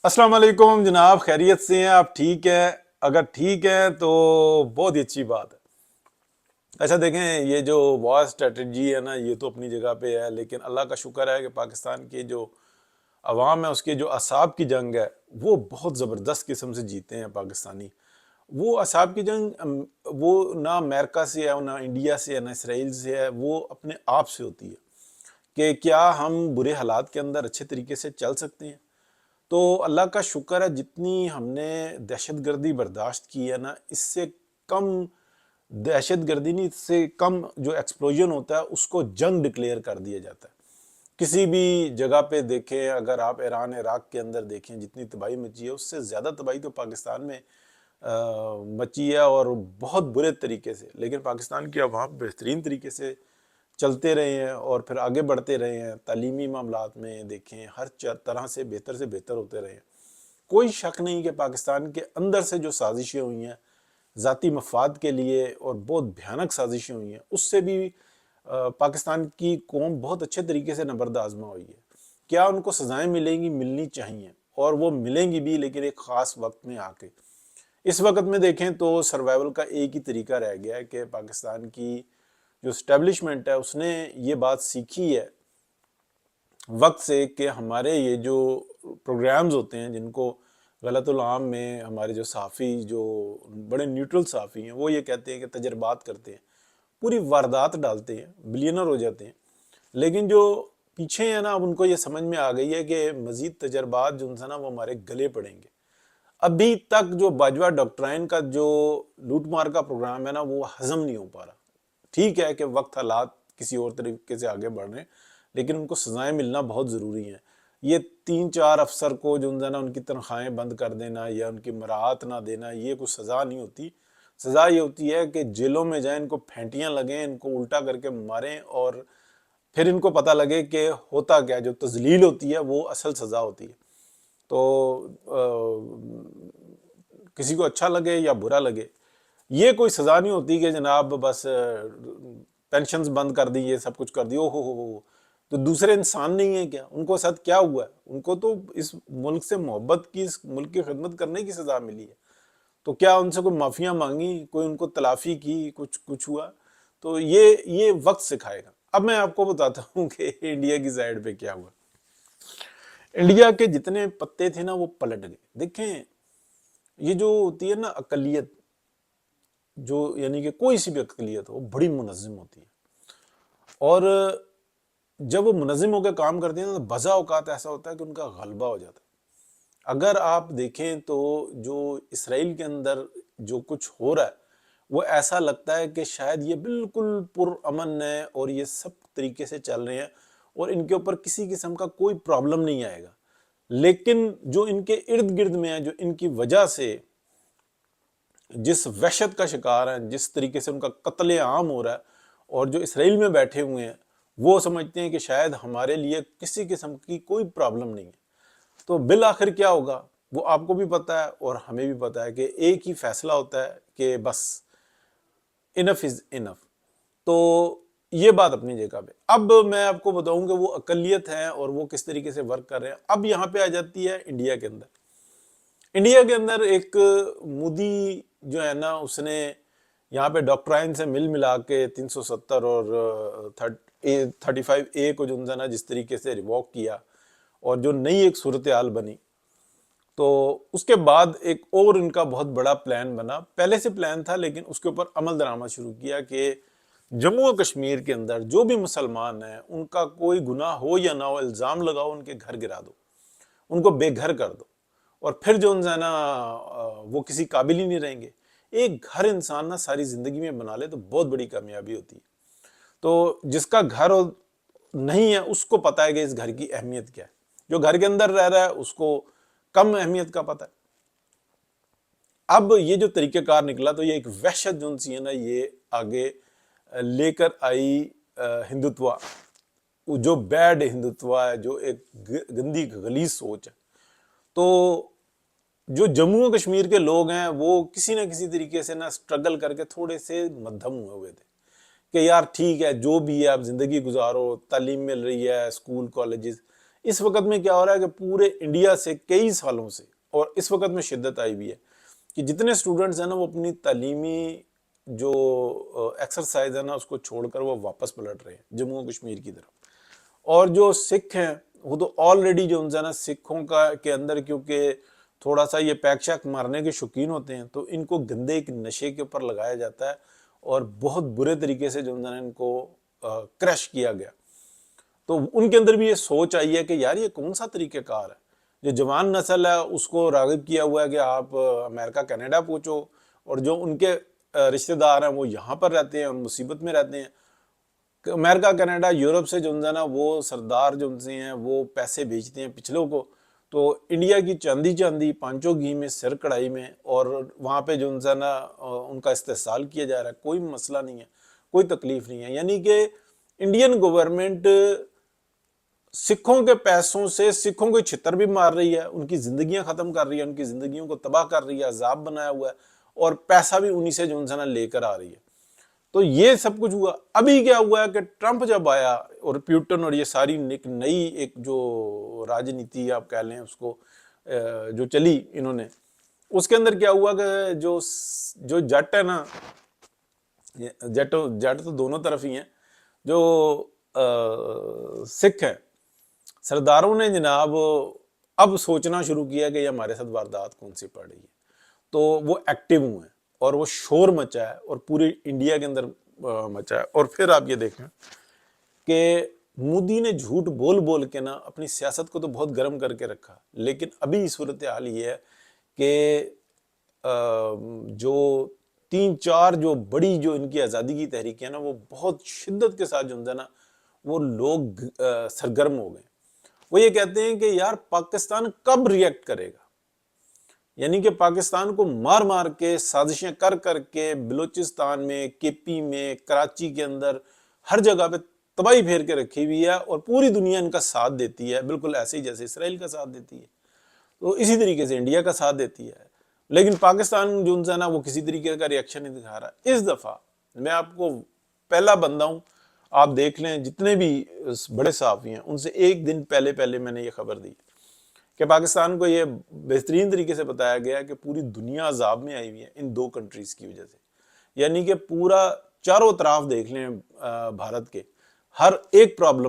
السلام علیکم جناب، خیریت سے ہیں آپ؟ ٹھیک ہیں؟ اگر ٹھیک ہیں تو بہت ہی اچھی بات ہے۔ ایسا دیکھیں، یہ جو وار اسٹریٹجی ہے نا، یہ تو اپنی جگہ پہ ہے، لیکن اللہ کا شکر ہے کہ پاکستان کی جو عوام ہے، اس کے جو اعصاب کی جنگ ہے، وہ بہت زبردست قسم سے جیتے ہیں پاکستانی۔ وہ اعصاب کی جنگ وہ نہ امریکہ سے ہے، نہ انڈیا سے ہے، نہ اسرائیل سے ہے، وہ اپنے آپ سے ہوتی ہے کہ کیا ہم برے حالات کے اندر اچھے طریقے سے چل سکتے ہیں۔ تو اللہ کا شکر ہے، جتنی ہم نے دہشت گردی برداشت کی ہے نا، اس سے کم دہشت گردی نہیں، اس سے کم جو ایکسپلوژن ہوتا ہے اس کو جنگ ڈکلیئر کر دیا جاتا ہے۔ کسی بھی جگہ پہ دیکھیں، اگر آپ ایران عراق کے اندر دیکھیں، جتنی تباہی مچی ہے اس سے زیادہ تباہی تو پاکستان میں مچی ہے، اور بہت برے طریقے سے۔ لیکن پاکستان کی عوام بہترین طریقے سے چلتے رہے ہیں اور پھر آگے بڑھتے رہے ہیں۔ تعلیمی معاملات میں دیکھیں، ہر طرح سے بہتر ہوتے رہے ہیں۔ کوئی شک نہیں کہ پاکستان کے اندر سے جو سازشیں ہوئی ہیں ذاتی مفاد کے لیے، اور بہت بھیانک سازشیں ہوئی ہیں، اس سے بھی پاکستان کی قوم بہت اچھے طریقے سے نبرد آزما ہوئی ہے۔ کیا ان کو سزائیں ملیں گی؟ ملنی چاہیے، اور وہ ملیں گی بھی، لیکن ایک خاص وقت میں آ کے۔ اس وقت میں دیکھیں تو سروائیول کا ایک ہی طریقہ رہ گیا ہے کہ پاکستان کی جو اسٹیبلشمنٹ ہے اس نے یہ بات سیکھی ہے وقت سے کہ ہمارے یہ جو پروگرامز ہوتے ہیں، جن کو غلط العام میں ہمارے جو صحافی، جو بڑے نیوٹرل صحافی ہیں، وہ یہ کہتے ہیں کہ تجربات کرتے ہیں، پوری واردات ڈالتے ہیں، بلینر ہو جاتے ہیں۔ لیکن جو پیچھے ہیں نا، اب ان کو یہ سمجھ میں آ گئی ہے کہ مزید تجربات جو ہیں نا، وہ ہمارے گلے پڑیں گے۔ ابھی تک جو باجوہ ڈاکٹرائن کا جو لوٹ مار کا پروگرام ہے نا، وہ ہضم نہیں ہو پا رہا۔ ٹھیک ہے کہ وقت حالات کسی اور طریقے سے آگے بڑھ رہے ہیں، لیکن ان کو سزائیں ملنا بہت ضروری ہیں۔ یہ 3-4 افسر کو جو ہے نا، ان کی تنخواہیں بند کر دینا یا ان کی مراعات نہ دینا، یہ کوئی سزا نہیں ہوتی۔ سزا یہ ہوتی ہے کہ جیلوں میں جائیں، ان کو پھینٹیاں لگیں، ان کو الٹا کر کے ماریں، اور پھر ان کو پتہ لگے کہ ہوتا کیا، جو تذلیل ہوتی ہے وہ اصل سزا ہوتی ہے۔ تو کسی کو اچھا لگے یا برا لگے، یہ کوئی سزا نہیں ہوتی کہ جناب بس پینشنز بند کر دی، یہ سب کچھ کر دی۔ ہو تو دوسرے انسان نہیں ہیں کیا؟ ان کو ساتھ کیا ہوا ہے؟ ان کو تو اس ملک سے محبت کی، اس ملک کی خدمت کرنے کی سزا ملی ہے۔ تو کیا ان سے کوئی معافیاں مانگی، کوئی ان کو تلافی کی، کچھ ہوا؟ تو یہ وقت سکھائے گا۔ اب میں آپ کو بتاتا ہوں کہ انڈیا کی سائیڈ پہ کیا ہوا۔ انڈیا کے جتنے پتے تھے نا، وہ پلٹ گئے۔ دیکھیں، یہ جو ہوتی ہے نا اقلیت، جو یعنی کہ کوئی سی بھی اقلیت ہو، بڑی منظم ہوتی ہے، اور جب وہ منظم ہو کے کام کرتے ہیں تو بزا اوقات ایسا ہوتا ہے کہ ان کا غلبہ ہو جاتا ہے۔ اگر آپ دیکھیں تو جو اسرائیل کے اندر جو کچھ ہو رہا ہے، وہ ایسا لگتا ہے کہ شاید یہ بالکل پرامن ہے اور یہ سب طریقے سے چل رہے ہیں اور ان کے اوپر کسی قسم کا کوئی پرابلم نہیں آئے گا۔ لیکن جو ان کے ارد گرد میں ہے، جو ان کی وجہ سے جس وحشت کا شکار ہیں، جس طریقے سے ان کا قتل عام ہو رہا ہے، اور جو اسرائیل میں بیٹھے ہوئے ہیں، وہ سمجھتے ہیں کہ شاید ہمارے لیے کسی قسم کی کوئی پرابلم نہیں ہے۔ تو بالآخر کیا ہوگا وہ آپ کو بھی پتہ ہے اور ہمیں بھی پتہ ہے کہ ایک ہی فیصلہ ہوتا ہے کہ بس انف از انف۔ تو یہ بات اپنی جگہ پہ۔ اب میں آپ کو بتاؤں کہ وہ اقلیت ہیں اور وہ کس طریقے سے ورک کر رہے ہیں۔ اب یہاں پہ آ جاتی ہے انڈیا کے اندر۔ انڈیا کے اندر ایک مودی جو ہے نا، اس نے یہاں پہ ڈاکٹرائن سے ملا کے 370 اور 35A کو جو ہے نا جس طریقے سے ریووک کیا، اور جو نئی ایک صورتحال بنی، تو اس کے بعد ایک اور ان کا بہت بڑا پلان بنا۔ پہلے سے پلان تھا، لیکن اس کے اوپر عمل درآمد شروع کیا کہ جموں و کشمیر کے اندر جو بھی مسلمان ہیں، ان کا کوئی گناہ ہو یا نہ ہو، الزام لگاؤ، ان کے گھر گرا دو، ان کو بے گھر کر دو، اور پھر جو ہے نا وہ کسی قابل ہی نہیں رہیں گے۔ ایک گھر انسان نا ساری زندگی میں بنا لے تو بہت بڑی کامیابی ہوتی ہے۔ تو جس کا گھر نہیں ہے، اس کو پتہ ہے کہ اس گھر کی اہمیت کیا ہے۔ جو گھر کے اندر رہ رہا ہے، اس کو کم اہمیت کا پتہ ہے۔ اب یہ جو طریقہ کار نکلا، تو یہ ایک وحشت جو سی ہے نا، یہ آگے لے کر آئی ہندوتوا، جو بیڈ ہندوتوا ہے، جو ایک گندی غلیظ سوچ ہے۔ تو جو جموں و کشمیر کے لوگ ہیں، وہ کسی نہ کسی طریقے سے نا سٹرگل کر کے تھوڑے سے مدھم ہوئے تھے کہ یار ٹھیک ہے، جو بھی ہے، اب زندگی گزارو، تعلیم مل رہی ہے، اسکول کالجز، اس وقت میں کیا ہو رہا ہے کہ پورے انڈیا سے کئی سالوں سے، اور اس وقت میں شدت آئی ہوئی ہے کہ جتنے اسٹوڈنٹس ہیں نا وہ اپنی تعلیمی جو ایکسرسائز ہے نا اس کو چھوڑ کر وہ واپس پلٹ رہے ہیں جموں و کشمیر کی طرف. اور جو سکھ ہیں وہ تو آلریڈی جو ان سے نا سکھوں کا کے اندر کیونکہ تھوڑا سا یہ پیک شیک مارنے کے شوقین ہوتے ہیں تو ان کو گندے ایک نشے کے اوپر لگایا جاتا ہے اور بہت برے طریقے سے جو ان کو کریش کیا گیا. تو ان کے اندر بھی یہ سوچ آئی ہے کہ یار یہ کون سا طریقہ کار ہے. جو جوان نسل ہے اس کو راغب کیا ہوا ہے کہ آپ امریکہ کینیڈا پہنچو، اور جو ان کے رشتہ دار ہیں وہ یہاں پر رہتے ہیں اور مصیبت میں رہتے ہیں. امریکہ کینیڈا یورپ سے جو ہے نا وہ سردار جو ان سے ہیں وہ پیسے بھیجتے ہیں پچھلوں کو، تو انڈیا کی چاندی چاندی پانچوں گھی میں سر کڑھائی میں، اور وہاں پہ جو ہے نا ان کا استحصال کیا جا رہا ہے. کوئی مسئلہ نہیں ہے، کوئی تکلیف نہیں ہے. یعنی کہ انڈین گورنمنٹ سکھوں کے پیسوں سے سکھوں کو چھتر بھی مار رہی ہے، ان کی زندگیاں ختم کر رہی ہے، ان کی زندگیوں کو تباہ کر رہی ہے، عذاب بنایا ہوا ہے، اور پیسہ بھی انہی سے جو ہے نا لے کر آ رہی ہے. تو یہ سب کچھ ہوا. ابھی کیا ہوا ہے کہ ٹرمپ جب آیا اور پیوٹن اور یہ ساری نئی ایک جو راجنیتی آپ کہہ لیں اس کو جو چلی انہوں نے، اس کے اندر کیا ہوا کہ جو جٹ ہے نا، جٹ تو دونوں طرف ہی ہیں، جو سکھ ہیں سرداروں نے جناب اب سوچنا شروع کیا کہ یہ ہمارے ساتھ واردات کون سی پڑ رہی ہے. تو وہ ایکٹیو ہوئے ہیں اور وہ شور مچا ہے اور پوری انڈیا کے اندر مچا ہے. اور پھر آپ یہ دیکھیں کہ مودی نے جھوٹ بول بول کے نا اپنی سیاست کو تو بہت گرم کر کے رکھا، لیکن ابھی صورتحال یہ ہے کہ جو 3-4 جو بڑی جو ان کی آزادی کی تحریک ہے نا وہ بہت شدت کے ساتھ جو ہے نا وہ لوگ سرگرم ہو گئے. وہ یہ کہتے ہیں کہ یار پاکستان کب ریئیکٹ کرے گا. یعنی کہ پاکستان کو مار مار کے سازشیں کر کر کے بلوچستان میں، کے پی میں، کراچی کے اندر ہر جگہ پہ تباہی پھیر کے رکھی ہوئی ہے، اور پوری دنیا ان کا ساتھ دیتی ہے، بالکل ایسے ہی جیسے اسرائیل کا ساتھ دیتی ہے، تو اسی طریقے سے انڈیا کا ساتھ دیتی ہے. لیکن پاکستان جو ہے نا وہ کسی طریقے کا ریئیکشن نہیں دکھا رہا. اس دفعہ میں آپ کو پہلا بندہ ہوں، آپ دیکھ لیں جتنے بھی بڑے صحافی ہیں ان سے ایک دن پہلے میں نے یہ خبر دی کہ پاکستان کو یہ بہترین طریقے سے بتایا گیا کہ پوری دنیا عذاب میں آئی ہوئی ہے ان 2 کنٹریز کی وجہ سے. یعنی کہ پورا چاروں طرف دیکھ لیں بھارت کے ہر ایک پرابلم